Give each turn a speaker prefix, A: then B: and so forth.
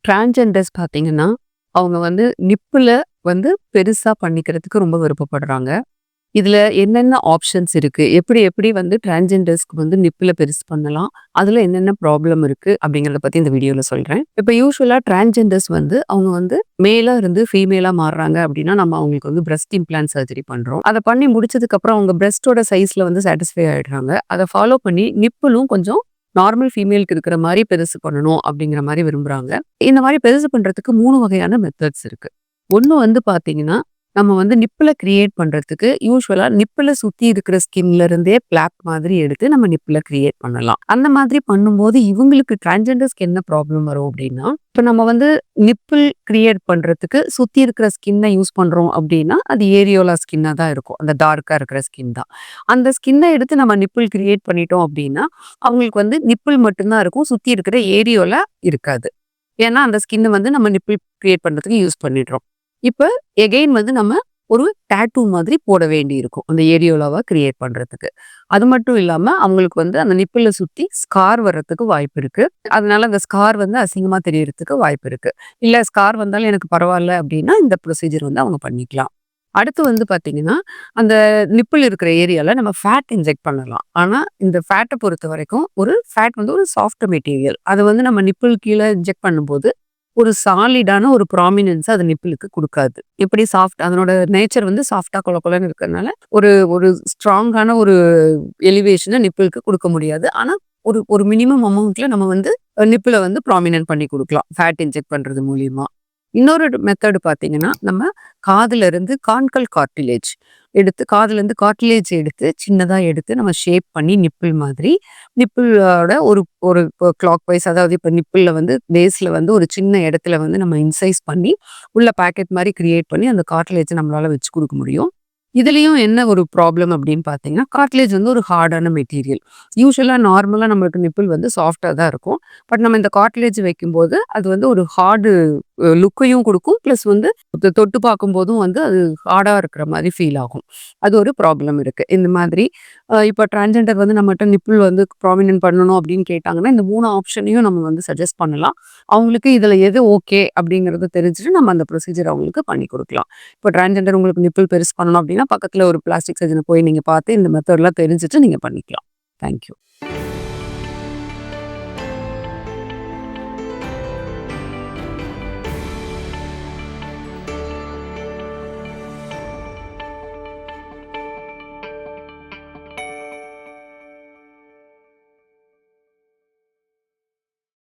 A: Transgenders பார்த்தீங்கன்னா, அவங்க வந்து நிப்புல வந்து பெருசா பண்ணிக்கிறதுக்கு ரொம்ப விருப்பப்படுறாங்க. இதுல என்னென்ன ஆப்ஷன்ஸ் இருக்கு? எப்படி எப்படி வந்து டிரான்ஸ்ஜெண்டர்ஸ்க்கு வந்து நிப்புல பெருசு பண்ணலாம்? அதுல என்னென்ன ப்ராப்ளம் இருக்கு? அப்படிங்கிறத பத்தி இந்த வீடியோல சொல்றேன். இப்ப யூசுவலா டிரான்ஸ்ஜெண்டர்ஸ் வந்து அவங்க வந்து மேலா இருந்து ஃபீமேலா மாறுறாங்க அப்படின்னா, நம்ம அவங்களுக்கு வந்து பிரஸ்ட் இம்ப்ளான்ட் சர்ஜரி பண்றோம். அத பண்ணி முடிச்சதுக்கப்புறம் அவங்க பிரஸ்ட்டோட சைஸ்ல வந்து சாட்டிஸ்ஃபை ஆயிடுறாங்க. அத ஃபாலோ பண்ணி நிப்பிலும் கொஞ்சம் நார்மல் ஃபீமேலுக்கு இருக்கிற மாரி பெருசு பண்ணணும் அப்படிங்கிற மாரி விரும்புறாங்க. இந்த மாரி பெருசு பண்றதுக்கு 3 வகையான மெத்தட்ஸ் இருக்கு. ஒண்ணு வந்து பார்த்தீங்கன்னா, நம்ம வந்து நிப்பில கிரியேட் பண்றதுக்கு யூசுவலா நிப்பில சுத்தி இருக்கிற ஸ்கின்ல இருந்தே பிளாக் மாதிரி எடுத்து நம்ம நிப்பில கிரியேட் பண்ணலாம். அந்த மாதிரி பண்ணும்போது இவங்களுக்கு டிரான்ஸ்ஜெண்டர்ஸ்க்கு என்ன ப்ராப்ளம் வரும் அப்படின்னா, இப்ப நம்ம வந்து நிப்பிள் கிரியேட் பண்றதுக்கு சுத்தி இருக்கிற ஸ்கின்ன யூஸ் பண்றோம் அப்படின்னா, அது ஏரியோலா ஸ்கின்னா தான் இருக்கும். அந்த டார்க்கா இருக்கிற ஸ்கின் தான். அந்த ஸ்கின்ன எடுத்து நம்ம நிப்பிள் கிரியேட் பண்ணிட்டோம் அப்படின்னா, அவங்களுக்கு வந்து நிப்பிள் மட்டும் தான் இருக்கும். சுத்தி இருக்கிற ஏரியோலா இருக்காது. ஏன்னா, அந்த ஸ்கின்ன வந்து நம்ம நிப்பிள் கிரியேட் பண்றதுக்கு யூஸ் பண்ணிடுறோம். இப்ப எகைன் வந்து நம்ம ஒரு டாட்டூ மாதிரி போட வேண்டியிருக்கும். அந்த ஏரியோலாவ கிரியேட் பண்றதுக்கு. அது மட்டும் இல்லாம, அவங்களுக்கு வந்து அந்த நிப்பில சுத்தி ஸ்கார் வர்றதுக்கு வாய்ப்பு இருக்கு. அதனால அந்த ஸ்கார் வந்து அசிங்கமா தெரியறதுக்கு வாய்ப்பு இருக்கு. இல்ல ஸ்கார் வந்தாலும் எனக்கு பரவால்ல அப்டின்னா, இந்த ப்ரொசீஜர் வந்து அவங்க பண்ணிக்கலாம். அடுத்து வந்து பார்த்தீங்கன்னா, அந்த நிப்பிள் இருக்கிற ஏரியால நம்ம ஃபேட் இன்ஜெக்ட் பண்ணலாம். ஆனா, இந்த ஃபேட்ட பொறுத்தவரைக்கும் ஒரு ஃபேட் வந்து ஒரு சாஃப்ட் மெட்டீரியல். அத வந்து நம்ம நிப்பிள் கீழ இன்ஜெக்ட் பண்ணும்போது, ஒரு சாலிடான ஒரு ப்ராமினன்ஸ அது நிப்பிளுக்கு குடுக்காது. எப்படி சாஃப்ட் அதனோட நேச்சர் வந்து சாஃப்ட்டா கொல கொலன்னு இருக்கறனால, ஒரு ஒரு ஸ்ட்ராங்கான ஒரு எலிவேஷன நிப்பிளுக்கு குடுக்க முடியாது. ஆனா, ஒரு ஒரு மினிமம் அமௌண்ட்ல நம்ம வந்து நிப்பில வந்து ப்ராமினன்ட் பண்ணி குடுக்கலாம். ஃபேட் இன்ஜெக்ட் பண்றது மூலியமா. இன்னொரு மெத்தட் பார்த்தீங்கன்னா, நம்ம காதுல இருந்து கான்கல் கார்டிலேஜ் எடுத்து காதுலேருந்து கார்டிலேஜ் எடுத்து சின்னதா எடுத்து நம்ம ஷேப் பண்ணி நிப்பிள் மாதிரி நிப்பிளோட ஒரு ஒரு கிளாக் வைஸ் அதாவது இப்ப நிப்பிள்ல வந்து பேஸ்ல வந்து ஒரு சின்ன இடத்துல வந்து நம்ம இன்சைஸ் பண்ணி உள்ள பாக்கெட் மாரி கிரியேட் பண்ணி அந்த கார்டிலேஜ நம்மளால வச்சு குடுக்க முடியும். இதுலயும் என்ன ஒரு ப்ராப்ளம் அப்படின்னு பார்த்தீங்கன்னா, கார்ட்லேஜ் வந்து ஒரு ஹார்டான மெட்டீரியல். யூசுவலா நார்மலா நம்மளுக்கு நிப்பிள் வந்து சாஃப்ட்டா தான் இருக்கும். பட் நம்ம இந்த கார்ட்லேஜ் வைக்கும்போது, அது வந்து ஒரு ஹார்டு லுக்கையும் குடுக்கும். பிளஸ் வந்து தொட்டு பார்க்கும்போதும் வந்து அது ஹார்டா இருக்கிற மாரி ஃபீல் ஆகும். அது ஒரு ப்ராப்ளம் இருக்கு. இந்த மாதிரி இப்ப டிரான்ஸ்ஜெண்டர் வந்து நம்மட்ட நிப்பிள் வந்து ப்ராமினன்ட் பண்ணணும் அப்படின்னு கேட்டாங்கன்னா, இந்த 3 ஆப்ஷனையும் நம்ம வந்து சஜெஸ்ட் பண்ணலாம். அவங்களுக்கு இதுல எது ஓகே அப்படிங்கிறது தெரிஞ்சுட்டு நம்ம அந்த ப்ரொசீஜர் அவங்களுக்கு பண்ணி குடுக்கலாம். இப்போ டிரான்ஸ்ஜெண்டர் உங்களுக்கு நிப்பிள் பெருசு பண்ணணும் அப்படின்னா, பக்கத்துல ஒரு பிளாஸ்டிக் சர்ஜன போய் நீங்க பார்த்து இந்த மெத்தட்லாம் தெரிஞ்சுட்டு நீங்க பண்ணிக்கலாம். Thank you.